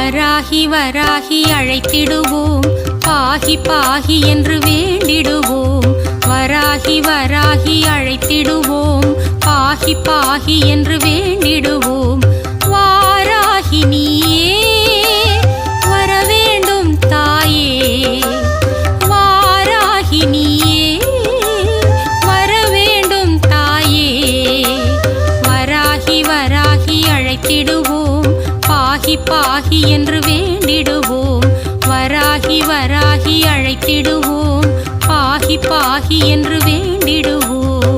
வராகி வராகி அழைத்திடுவோம், பாகி பாகி என்று வேண்டிடுவோம். வராகி வராகி அழைத்திடுவோம், பாகி பாகி என்று வேண்டிடுவோம். வாராகி நீயே வரவேண்டும் தாயே, வாராகி நீயே வரவேண்டும் தாயே. வராகி வராகி அழைத்திடுவோம், பாகி பாகி என்று வேண்டிடுவோம். வராகி வராகி அழைத்திடுவோம், பாகி பாகி என்று வேண்டிடுவோம்.